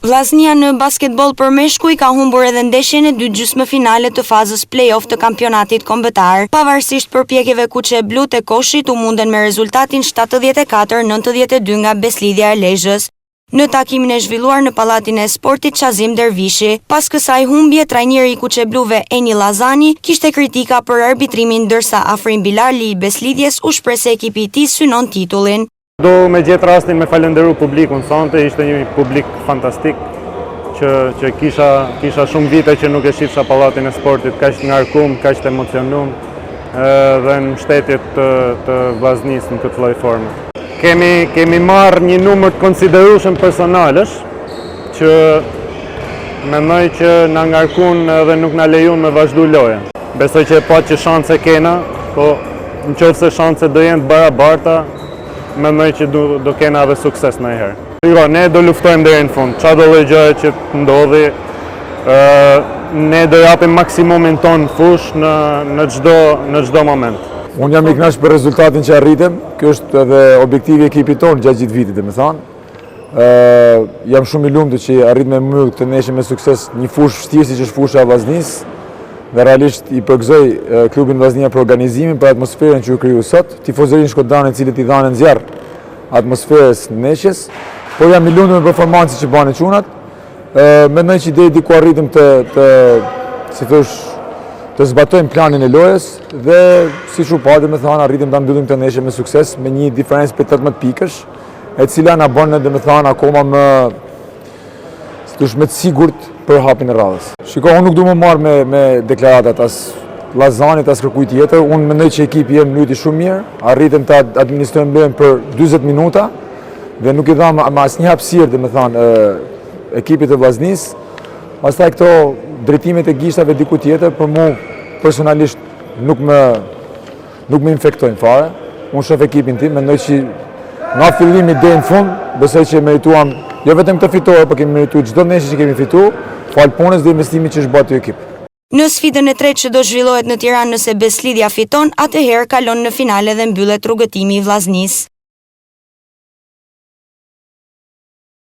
Vllaznia në basketbol për meshkuj ka humbur edhe ndeshjen e dy gjysmëfinale të fazës play-off të kampionatit kombëtar. Pavarësisht përpjekjeve kuqe e blu të Koshit u munden me rezultatin 74-92 nga Beslidhja e Lezhës. Në takimin e zhvilluar në Pallatin e Sportit Qazim Dervishi, pas kësaj humbje, trajneri i kuqe bluve Eni Lazani kishte kritika për arbitrimin, ndërsa Afrim Bilali i Beslidhjes u shpreh se ekipi i tij synon titullin. Do me gjetë rastin me falenderu publikun sonte, ishte një publik fantastik që kisha shumë vite që nuk e shifsha Pallatin e Sportit kaq të ngarkum, kaq të emocionum dhe në mbështetjet të vllaznisë në këtë lloj forme. Kemi marrë një numër të konsiderueshëm personalesh që mendoj që na ngarkun dhe nuk na lejon me vazhdu lojën. Besoj që që shanse kena, po nëse shanset do jenë të barabarta, mendoj që do kena edhe sukses në herë. Ne do luftojmë deri në fund. Çfarë do lloj gjëje që të ndodhi, ne do japim maksimumin ton fush në çdo moment. Unë jam i kënaqur për rezultatin që arritëm. Ky është edhe objektivi i ekipit ton gjatë gjithë vitit, domethënë. Jam shumë i lumtur që arritëm me mbyll këtë ndeshje me sukses, një fushë vështirë siç është fusha e Vllaznisë. Dhe realisht i përgëzoj klubin Vllaznia për organizimin, për atmosferën që u kriju sot, tifozërinë shkodane të cilët i dhanë nxjerr atmosferës ndeshjes, por jam i lumtur me performancën që banë çunat. Mendoj që deri diku arritëm të zbatojmë planin e lojës dhe siç u pa, domethënë arritëm ta mbyllim këtë ndeshje me sukses me një diferencë për 18 pikësh, e cila na bën domethënë akoma më të sigurt për hapin e radhës. Shiko, unë nuk du më marrë me deklaratat as Lazanit, as kërkuj tjetër. Unë mendoj që ekipi jem luajti shumë mirë, arritëm të administrojmë lojën për 40 minuta dhe nuk i dham asnjë hapësirë, domethënë, ekipit të Vllaznisë. Pastaj këto drejtimet e gishtave diku tjetër për mua personalisht nuk më infektojnë fare. Unë shoh ekipin tim, mendoj që nga fillimi deri në fund, besoj që merituam jo vetëm këtë fitore, por kemi merituar çdo ndeshje që kemi fituar, fal punës dhe investimit që është bërë ky ekip. Në sfidën e tretë që do zhvillohet në Tiranë, nëse Beslidhja fiton, atëherë kalon në finale dhe mbyllet rrugëtimi i Vllaznisë.